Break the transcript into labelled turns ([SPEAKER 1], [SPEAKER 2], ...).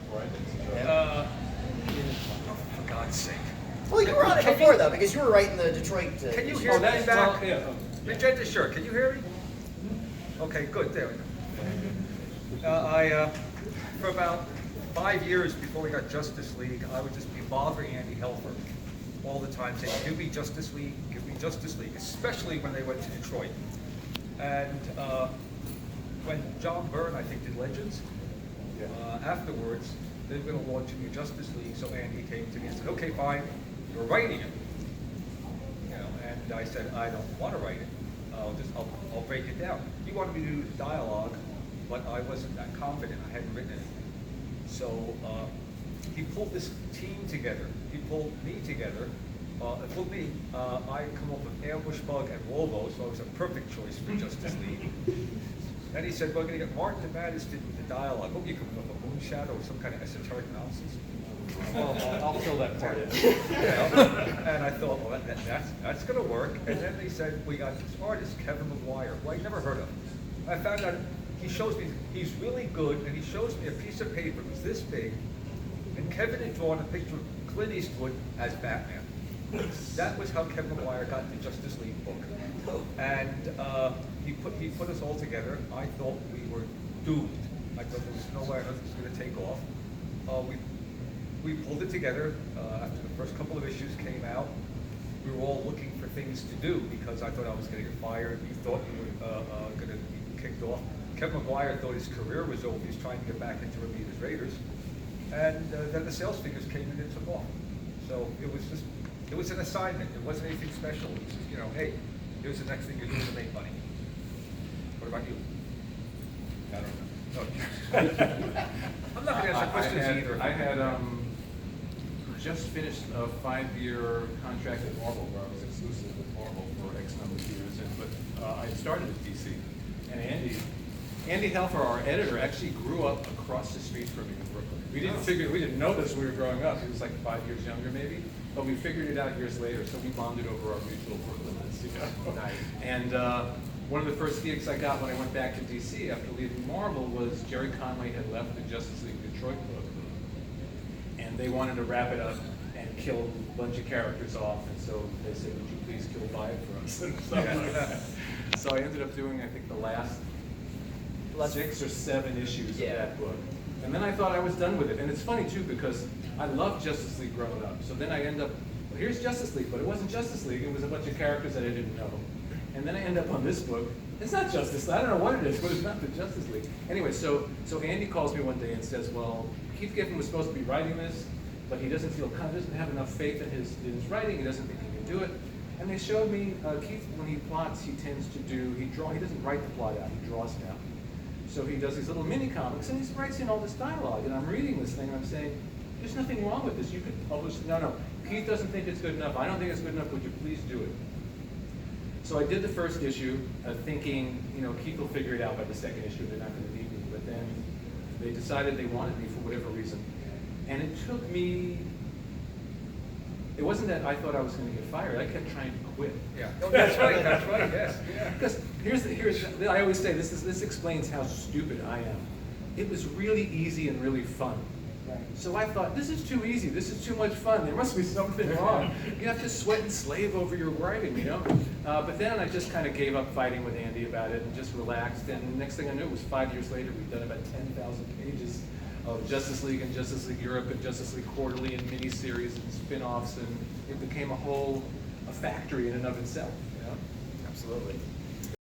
[SPEAKER 1] before I did.
[SPEAKER 2] Yeah. For God's sake.
[SPEAKER 3] Well, you were on it before, though, because you were writing the Detroit.
[SPEAKER 2] Can you
[SPEAKER 3] issue.
[SPEAKER 2] hear me
[SPEAKER 1] that's
[SPEAKER 2] back?
[SPEAKER 1] yeah.
[SPEAKER 2] Magenta shirt, can you hear me? Okay, good, there we go. For about 5 years before we got Justice League, I would just be bothering Andy Helfer all the time, saying, give me Justice League, especially when they went to Detroit. And when John Byrne, I think, did Legends, afterwards, they were going to launch a new Justice League, so Andy came to me and said, okay, fine, you're writing it. You know, and I said, I don't want to write it. I'll break it down. He wanted me to do the dialogue, but I wasn't that confident. I hadn't written anything. So he pulled this team together. He pulled me together. It pulled me. I come up with Ambush Bug and Lobo, so it was a perfect choice for Justice League. Then he said, we're going to get Mark DeMatteis did the dialogue. Hope you come up with a moon shadow or some kind of esoteric analysis.
[SPEAKER 1] Well, I'll fill that part in.
[SPEAKER 2] And I thought, well, that's going to work. And then they said, we got this artist, Kevin McGuire, who I'd never heard of. I found out he shows me, he's really good, and he shows me a piece of paper that was this big, and Kevin had drawn a picture of Clint Eastwood as Batman. That was how Kevin McGuire got the Justice League book. And he put us all together. I thought we were doomed. I thought there was no way nothing was going to take off. We pulled it together. After the first couple of issues came out, we were all looking for things to do because I thought I was going to get fired. You thought you were going to be kicked off. Kevin McGuire thought his career was over. He was trying to get back into Ramirez Raiders. And then the sales figures came in and took off. So it was an assignment. It wasn't anything special. It was just, you know, hey, here's the next thing you're doing to make money. What about you? I don't know. No. I'm not going to answer questions either.
[SPEAKER 1] I had just finished a 5-year contract at Marvel, where I was exclusive with Marvel for X number of years. But I started at DC, and Andy Helfer, our editor, actually grew up across the street from me in Brooklyn. We didn't know this when we were growing up. He was like 5 years younger, maybe, but we figured it out years later. So we bonded over our mutual Brooklynness, you know.
[SPEAKER 2] Nice.
[SPEAKER 1] And one of the first gigs I got when I went back to DC after leaving Marvel was Jerry Conway had left the Justice League Detroit book, and they wanted to wrap it up and kill a bunch of characters off. And so they said, "Would you please kill 5 for us?" And stuff like that. So I ended up doing, I think, the last 6 or 7 issues of that book. And then I thought I was done with it. And it's funny, too, because I loved Justice League growing up. So then I end up, well, here's Justice League, but it wasn't Justice League. It was a bunch of characters that I didn't know. And then I end up on this book. It's not Justice League. I don't know what it is, but it's not the Justice League. Anyway, so Andy calls me one day and says, well, Keith Giffen was supposed to be writing this, but he doesn't have enough faith in his writing. He doesn't think he can do it. And they showed me, Keith, when he plots, he tends to do, he doesn't write the plot out, he draws it out. So he does these little mini comics, and he writes in all this dialogue, and I'm reading this thing, and I'm saying, there's nothing wrong with this, you could publish, no, Keith doesn't think it's good enough, I don't think it's good enough, would you please do it? So I did the first issue, thinking, you know, Keith will figure it out by the second issue, they're not going to need me, but then they decided they wanted me for whatever reason. And it took me, it wasn't that I thought I was going to get fired, I kept trying to quit.
[SPEAKER 2] Yeah, oh, that's right, yes. Yeah.
[SPEAKER 1] Because I always say, this explains how stupid I am. It was really easy and really fun. So I thought, this is too easy, this is too much fun, there must be something wrong. You have to sweat and slave over your writing, you know? But then I just kind of gave up fighting with Andy about it and just relaxed, and the next thing I knew, it was 5 years later, we'd done about 10,000 pages of Justice League and Justice League Europe and Justice League Quarterly and miniseries and spin-offs, and it became a factory in and of itself, you know?
[SPEAKER 3] Absolutely.